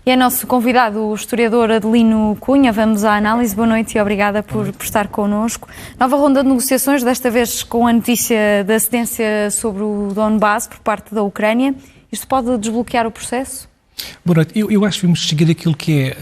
E é nosso convidado o historiador Adelino Cunha. Vamos à análise. Boa noite e obrigada por estar connosco. Nova ronda de negociações, desta vez com a notícia da cedência sobre o Donbass por parte da Ucrânia. Isto pode desbloquear o processo? Boa noite. Eu acho que vamos seguir aquilo que é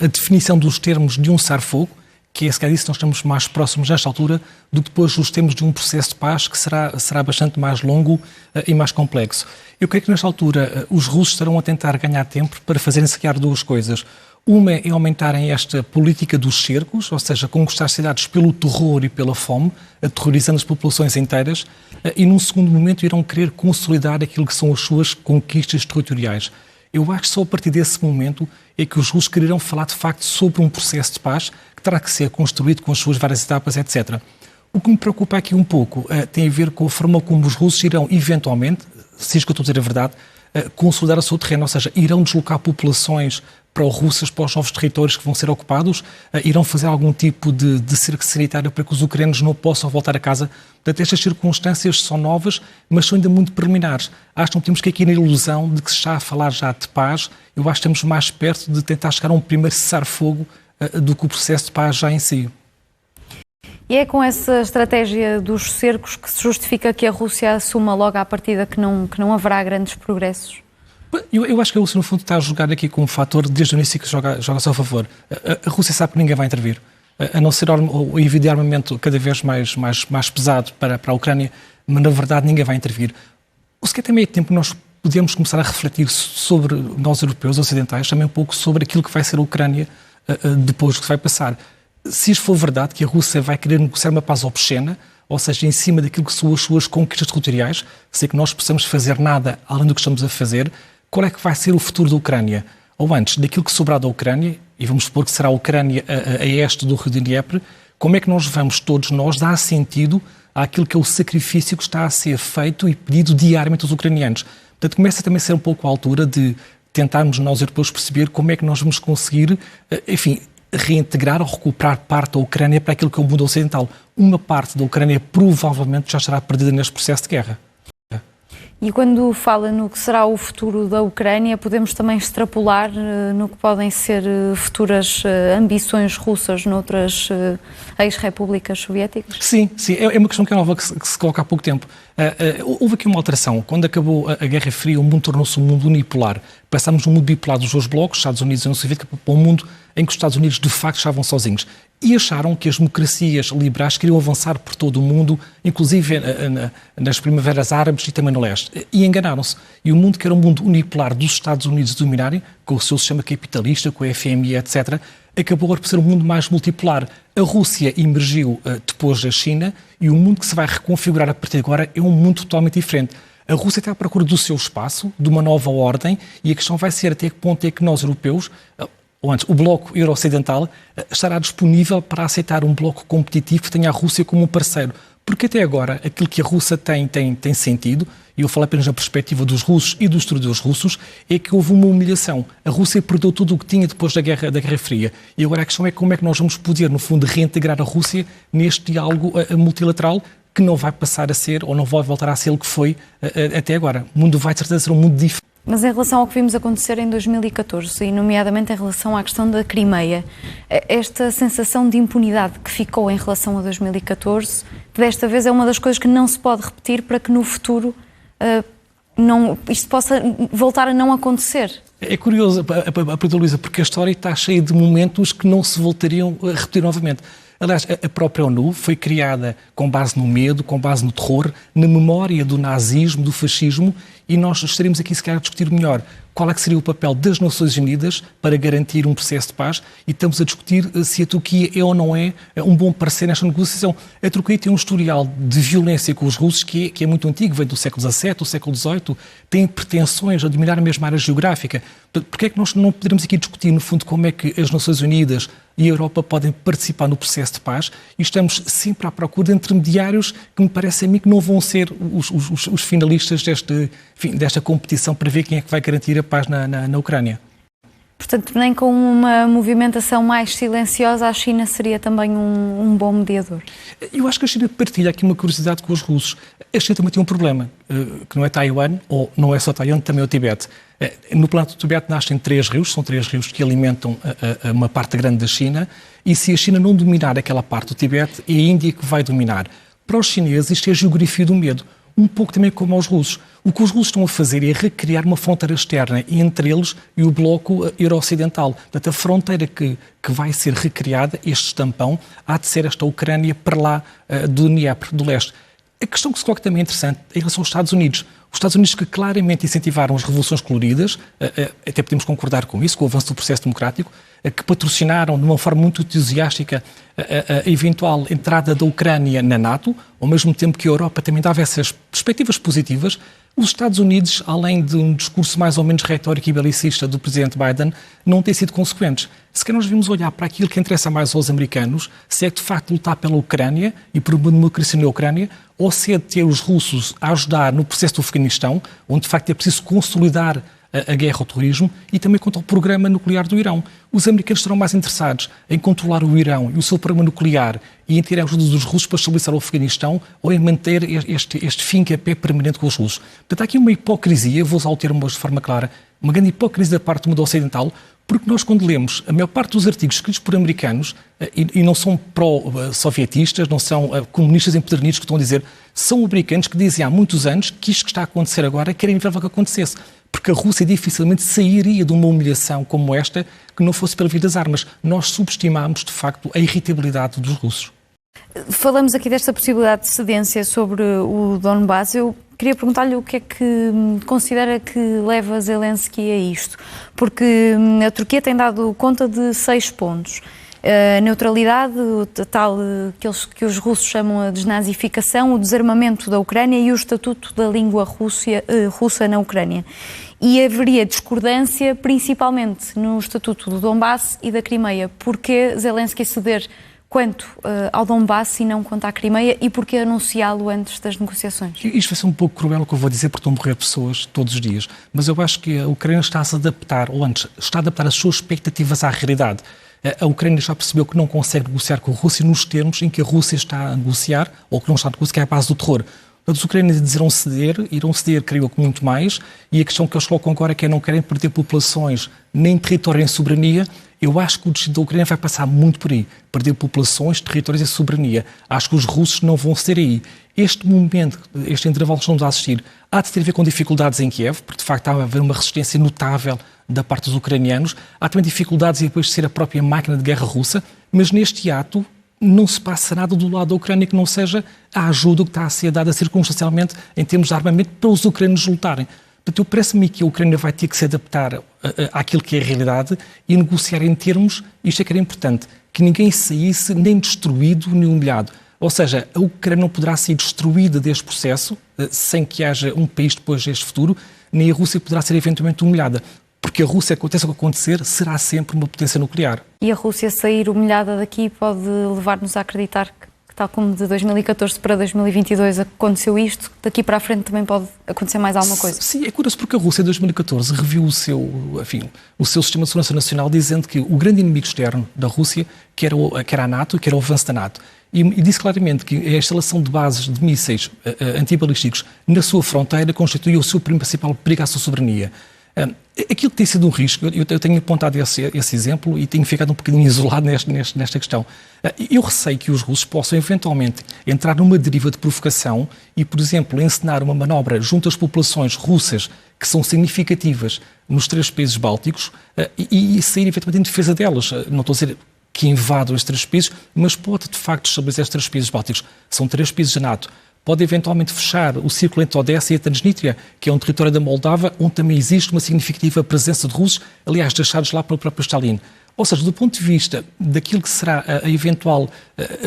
a definição dos termos de um cessar-fogo, que é, se calhar, nós estamos mais próximos nesta altura do que depois os termos de um processo de paz que será bastante mais longo e mais complexo. Eu creio que nesta altura os russos estarão a tentar ganhar tempo para fazerem se calhar duas coisas. Uma é aumentarem esta política dos cercos, ou seja, conquistar cidades pelo terror e pela fome, aterrorizando as populações inteiras, e num segundo momento irão querer consolidar aquilo que são as suas conquistas territoriais. Eu acho que só a partir desse momento é que os russos quererão falar de facto sobre um processo de paz que terá que ser construído com as suas várias etapas, etc. O que me preocupa aqui um pouco tem a ver com a forma como os russos irão eventualmente, se isto que eu estou a dizer é verdade, consolidar o seu terreno, ou seja, irão deslocar populações pró-russas para os novos territórios que vão ser ocupados, irão fazer algum tipo de cerco sanitário para que os ucranianos não possam voltar a casa. Portanto, estas circunstâncias são novas, mas são ainda muito preliminares. Acho que não temos que aqui na ilusão de que se está a falar já de paz. Eu acho que estamos mais perto de tentar chegar a um primeiro cessar-fogo do que o processo de paz já em si. E é com essa estratégia dos cercos que se justifica que a Rússia assuma logo à partida que não haverá grandes progressos? Eu acho que a Rússia, no fundo, está a jogar aqui com um fator desde o início que joga a seu favor. A Rússia sabe que ninguém vai intervir, a não ser o envio de armamento cada vez mais pesado para a Ucrânia, mas na verdade ninguém vai intervir. O que também é tempo nós podemos começar a refletir sobre nós europeus ocidentais, também um pouco sobre aquilo que vai ser a Ucrânia depois do que vai passar. Se isto for verdade, que a Rússia vai querer negociar uma paz obscena, ou seja, em cima daquilo que são as suas conquistas territoriais, sem que nós possamos fazer nada além do que estamos a fazer, qual é que vai ser o futuro da Ucrânia? Ou antes, daquilo que sobrar da Ucrânia, e vamos supor que será a Ucrânia a este do Rio de Dnieper, como é que nós vamos, todos nós, dar sentido àquilo que é o sacrifício que está a ser feito e pedido diariamente aos ucranianos? Portanto, começa também a ser um pouco a altura de tentarmos nós europeus perceber como é que nós vamos conseguir, enfim, reintegrar ou recuperar parte da Ucrânia para aquilo que é o mundo ocidental. Uma parte da Ucrânia provavelmente já estará perdida neste processo de guerra. E quando fala no que será o futuro da Ucrânia, podemos também extrapolar no que podem ser futuras ambições russas noutras ex-repúblicas soviéticas? Sim, é uma questão que é nova, que se coloca há pouco tempo. Houve aqui uma alteração. Quando acabou a Guerra Fria, o mundo tornou-se um mundo unipolar. Passámos de um mundo bipolar dos dois blocos, Estados Unidos e União Soviética, para um mundo em que os Estados Unidos de facto estavam sozinhos. E acharam que as democracias liberais queriam avançar por todo o mundo, inclusive nas primaveras árabes e também no leste. E enganaram-se. E o mundo que era um mundo unipolar dos Estados Unidos dominarem, com o seu sistema capitalista, com a FMI, etc., acabou por ser um mundo mais multipolar. A Rússia emergiu depois da China e o mundo que se vai reconfigurar a partir de agora é um mundo totalmente diferente. A Rússia está à procura do seu espaço, de uma nova ordem, e a questão vai ser até que ponto é que nós, europeus, ou antes, o bloco euro-ocidental, estará disponível para aceitar um bloco competitivo que tenha a Rússia como um parceiro. Porque até agora, aquilo que a Rússia tem sentido, e eu falo apenas na perspectiva dos russos e dos historiadores russos, é que houve uma humilhação. A Rússia perdeu tudo o que tinha depois da Guerra Fria. E agora a questão é como é que nós vamos poder, no fundo, reintegrar a Rússia neste diálogo multilateral que não vai passar a ser, ou não vai voltar a ser o que foi até agora. O mundo vai, de certeza, ser um mundo diferente. Mas em relação ao que vimos acontecer em 2014, e nomeadamente em relação à questão da Crimeia, esta sensação de impunidade que ficou em relação a 2014, desta vez é uma das coisas que não se pode repetir para que no futuro isto possa voltar a não acontecer. É curioso, a Luísa, porque a história está cheia de momentos que não se voltariam a repetir novamente. Aliás, a própria ONU foi criada com base no medo, com base no terror, na memória do nazismo, do fascismo, e nós estaríamos aqui, se calhar, a discutir melhor qual é que seria o papel das Nações Unidas para garantir um processo de paz, e estamos a discutir se a Turquia é ou não é um bom parceiro nesta negociação. A Turquia tem um historial de violência com os russos que é muito antigo, vem do século XVII, do século XVIII, tem pretensões a dominar a mesma área geográfica. Porquê é que nós não poderemos aqui discutir, no fundo, como é que as Nações Unidas e a Europa podem participar no processo de paz, e estamos sempre à procura de intermediários que me parece a mim que não vão ser os finalistas desta competição para ver quem é que vai garantir a paz na Ucrânia. Portanto, nem com uma movimentação mais silenciosa a China seria também um bom mediador? Eu acho que a China partilha aqui uma curiosidade com os russos. A China também tem um problema, que não é Taiwan, ou não é só Taiwan, também é o Tibete. No planeta do Tibete nascem 3 rios, são 3 rios que alimentam uma parte grande da China, e se a China não dominar aquela parte do Tibete, é a Índia que vai dominar. Para os chineses, isto é a geografia do medo. Um pouco também como aos russos. O que os russos estão a fazer é recriar uma fronteira externa entre eles e o bloco euro-ocidental. Portanto, a fronteira que vai ser recriada, este estampão, há de ser esta Ucrânia para lá do Dnieper, do leste. A questão que se coloca também é interessante em relação aos Estados Unidos. Os Estados Unidos que claramente incentivaram as revoluções coloridas, até podemos concordar com isso, com o avanço do processo democrático, que patrocinaram de uma forma muito entusiástica a eventual entrada da Ucrânia na NATO, ao mesmo tempo que a Europa também dava essas perspectivas positivas. Os Estados Unidos, além de um discurso mais ou menos retórico e belicista do presidente Biden, não têm sido consequentes. Se calhar nós devemos olhar para aquilo que interessa mais aos americanos, se é de facto lutar pela Ucrânia e por uma democracia na Ucrânia, ou se é de ter os russos a ajudar no processo do Afeganistão, onde de facto é preciso consolidar a guerra ao terrorismo, e também quanto ao programa nuclear do Irão. Os americanos estarão mais interessados em controlar o Irão e o seu programa nuclear e em ter a ajuda dos russos para estabilizar o Afeganistão, ou em manter este fim-a-pé permanente com os russos. Portanto, há aqui uma hipocrisia, vou usar o termo de forma clara, uma grande hipocrisia da parte do mundo ocidental, porque nós, quando lemos a maior parte dos artigos escritos por americanos, e não são pró-sovietistas, não são comunistas empedernidos que estão a dizer, são americanos que dizem há muitos anos que isto que está a acontecer agora que era inevitável que acontecesse. Porque a Rússia dificilmente sairia de uma humilhação como esta que não fosse pela via das armas. Nós subestimamos, de facto, a irritabilidade dos russos. Falamos aqui desta possibilidade de cedência sobre o Donbass. Eu queria perguntar-lhe o que é que considera que leva Zelensky a isto. Porque a Turquia tem dado conta de 6 pontos. A neutralidade, o tal que os russos chamam a desnazificação, o desarmamento da Ucrânia e o estatuto da língua russa na Ucrânia. E haveria discordância principalmente no estatuto do Donbass e da Crimeia. Porquê Zelensky ceder quanto ao Donbass e não quanto à Crimeia, e porquê anunciá-lo antes das negociações? Isto vai ser um pouco cruel o que eu vou dizer, porque estão a morrer pessoas todos os dias, mas eu acho que a Ucrânia está a se adaptar, ou antes, está a adaptar as suas expectativas à realidade. A Ucrânia já percebeu que não consegue negociar com a Rússia nos termos em que a Rússia está a negociar, ou que não está a negociar, que é a base do terror. Os ucranianos irão ceder, creio eu, muito mais, e a questão que eles colocam agora é que não querem perder populações nem território nem soberania. Eu acho que o destino da Ucrânia vai passar muito por aí, perder populações, territórios e soberania. Acho que os russos não vão ceder aí. Este momento, este intervalo que estamos a assistir, há de ter a ver com dificuldades em Kiev, porque de facto há a haver uma resistência notável da parte dos ucranianos. Há também dificuldades em depois ser a própria máquina de guerra russa, mas neste ato não se passa nada do lado da Ucrânia que não seja a ajuda que está a ser dada circunstancialmente em termos de armamento para os ucranianos lutarem. Portanto, parece-me que a Ucrânia vai ter que se adaptar àquilo que é a realidade e negociar em termos, isto é que era importante, que ninguém saísse nem destruído nem humilhado. Ou seja, a Ucrânia não poderá ser destruída deste processo sem que haja um país depois deste futuro, nem a Rússia poderá ser eventualmente humilhada. Porque a Rússia, aconteça o que acontecer, será sempre uma potência nuclear. E a Rússia sair humilhada daqui pode levar-nos a acreditar que, tal como de 2014 para 2022 aconteceu isto, daqui para a frente também pode acontecer mais alguma coisa? Sim, é curioso porque a Rússia em 2014 reviu o seu sistema de segurança nacional, dizendo que o grande inimigo externo da Rússia, que era a NATO, que era o avanço da NATO. E disse claramente que a instalação de bases de mísseis antibalísticos na sua fronteira constituía o seu principal perigo à sua soberania. Aquilo que tem sido um risco, eu tenho apontado esse exemplo e tenho ficado um bocadinho isolado nesta questão. Eu receio que os russos possam eventualmente entrar numa deriva de provocação e, por exemplo, encenar uma manobra junto às populações russas que são significativas nos 3 países bálticos e sair eventualmente em defesa delas. Não estou a dizer que invadam estes 3 países, mas pode de facto estabelecer estes 3 países bálticos. São 3 países da NATO. Pode eventualmente fechar o círculo entre Odessa e a Transnistria, que é um território da Moldávia, onde também existe uma significativa presença de russos, aliás, deixados lá pelo próprio Stalin. Ou seja, do ponto de vista daquilo que será a eventual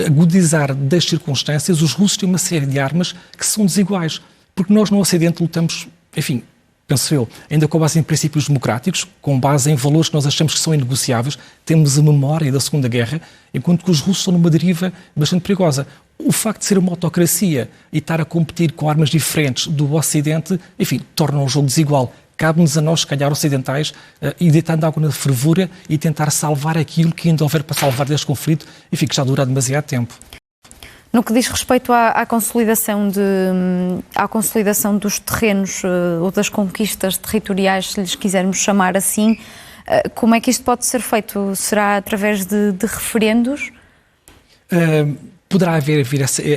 agudizar das circunstâncias, os russos têm uma série de armas que são desiguais, porque nós no Ocidente lutamos, enfim, penso eu, ainda com base em princípios democráticos, com base em valores que nós achamos que são inegociáveis, temos a memória da Segunda Guerra, enquanto que os russos estão numa deriva bastante perigosa. O facto de ser uma autocracia e estar a competir com armas diferentes do Ocidente, enfim, torna o jogo desigual. cabe-nos a nós, se calhar, ocidentais, ir deitando água na fervura e tentar salvar aquilo que ainda houver para salvar deste conflito, enfim, que já dura demasiado tempo. No que diz respeito à consolidação dos terrenos ou das conquistas territoriais, se lhes quisermos chamar assim, como é que isto pode ser feito? Será através de referendos? Poderá haver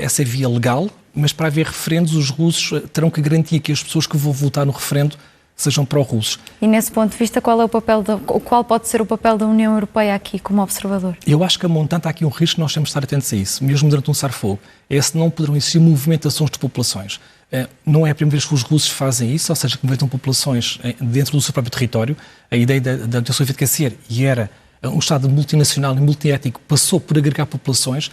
essa via legal, mas para haver referendos, os russos terão que garantir que as pessoas que vão votar no referendo sejam pró-russos. E nesse ponto de vista, qual pode ser o papel da União Europeia aqui como observador? Eu acho que a montante há aqui um risco que nós temos de estar atentos a isso, mesmo durante um cessar-fogo. É se não poderão existir movimentações de populações. Não é a primeira vez que os russos fazem isso, ou seja, que movimentam populações dentro do seu próprio território. A ideia da União Soviética ser, e era, um Estado multinacional e multiétnico, passou por agregar populações.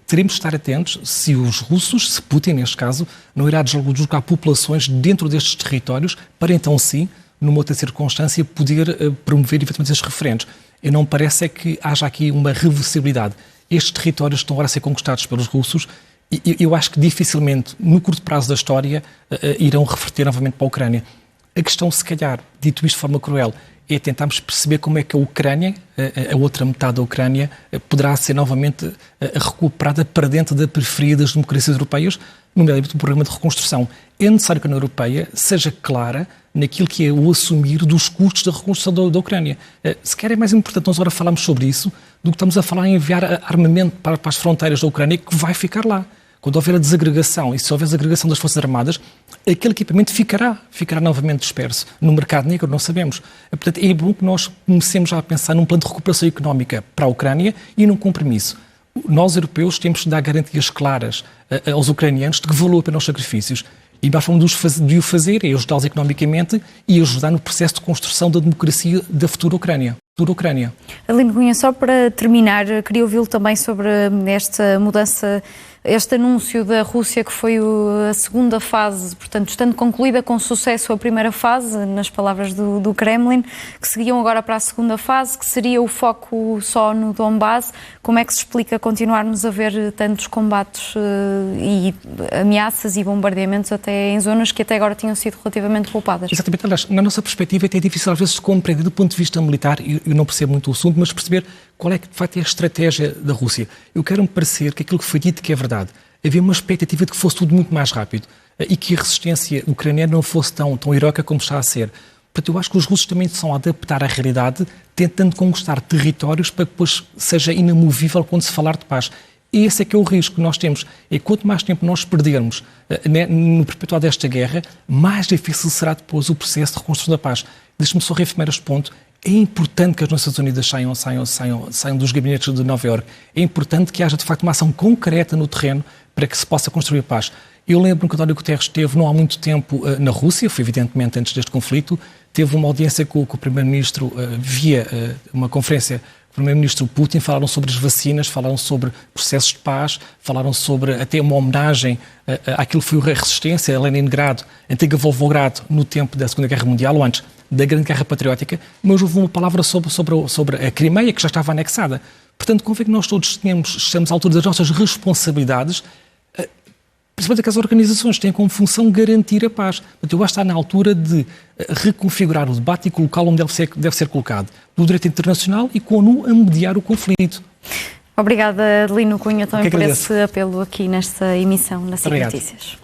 Teremos de estar atentos se os russos, se Putin neste caso, não irá deslocar populações dentro destes territórios para então sim, numa outra circunstância, poder promover eventualmente estes referendos. E não me parece que haja aqui uma reversibilidade. Estes territórios estão agora a ser conquistados pelos russos e eu acho que dificilmente, no curto prazo da história, irão reverter novamente para a Ucrânia. A questão, se calhar, dito isto de forma cruel, é tentarmos perceber como é que a Ucrânia, a outra metade da Ucrânia, poderá ser novamente recuperada para dentro da periferia das democracias europeias, nomeadamente do programa de reconstrução. É necessário que a União Europeia seja clara naquilo que é o assumir dos custos da reconstrução da Ucrânia. Se calhar é mais importante nós agora falarmos sobre isso do que estamos a falar em enviar armamento para as fronteiras da Ucrânia que vai ficar lá. Quando houver a desagregação e se houver a desagregação das Forças Armadas, aquele equipamento ficará novamente disperso. No mercado negro não sabemos. Portanto, é bom que nós comecemos já a pensar num plano de recuperação económica para a Ucrânia e num compromisso. Nós, europeus, temos de dar garantias claras aos ucranianos de que valeu a pena os sacrifícios. E a forma de o fazer é ajudá-los economicamente e ajudar no processo de construção da democracia da futura Ucrânia. Adelino Cunha, só para terminar, queria ouvi-lo também sobre esta mudança, este anúncio da Rússia que foi a segunda fase, portanto, estando concluída com sucesso a primeira fase, nas palavras do Kremlin, que seguiam agora para a segunda fase, que seria o foco só no Donbass. Como é que se explica continuarmos a ver tantos combates e ameaças e bombardeamentos até em zonas que até agora tinham sido relativamente poupadas? Exatamente, aliás, na nossa perspectiva é difícil às vezes de compreender do ponto de vista militar, eu não percebo muito o assunto, mas perceber qual é que de facto é a estratégia da Rússia. Eu quero-me parecer que aquilo que foi dito que é verdade. Havia uma expectativa de que fosse tudo muito mais rápido e que a resistência ucraniana não fosse tão heroica como está a ser. Portanto, eu acho que os russos também são a adaptar à realidade, tentando conquistar territórios para que depois seja inamovível quando se falar de paz. E esse é que é o risco que nós temos. E quanto mais tempo nós perdermos no perpetuar desta guerra, mais difícil será depois o processo de reconstrução da paz. Deixe-me só reafirmar este ponto. É importante que as Nações Unidas saiam dos gabinetes de Nova Iorque. É importante que haja, de facto, uma ação concreta no terreno para que se possa construir a paz. Eu lembro que António Guterres esteve não há muito tempo na Rússia, foi evidentemente antes deste conflito, teve uma audiência com o Primeiro-Ministro via uma conferência. O Primeiro-Ministro Putin, falaram sobre as vacinas, falaram sobre processos de paz, falaram sobre até uma homenagem àquilo que foi a resistência a Leningrado, antiga Volgogrado, no tempo da Segunda Guerra Mundial, ou antes da Grande Guerra Patriótica, mas houve uma palavra sobre a Crimeia, que já estava anexada. Portanto, convém que nós todos estamos à altura das nossas responsabilidades, principalmente que as organizações têm como função garantir a paz. Portanto, eu acho que está na altura de reconfigurar o debate e colocá-lo onde deve ser colocado, do direito internacional e com a ONU a mediar o conflito. Obrigada, Adelino Cunha, também por esse apelo aqui nesta emissão da SIC Notícias.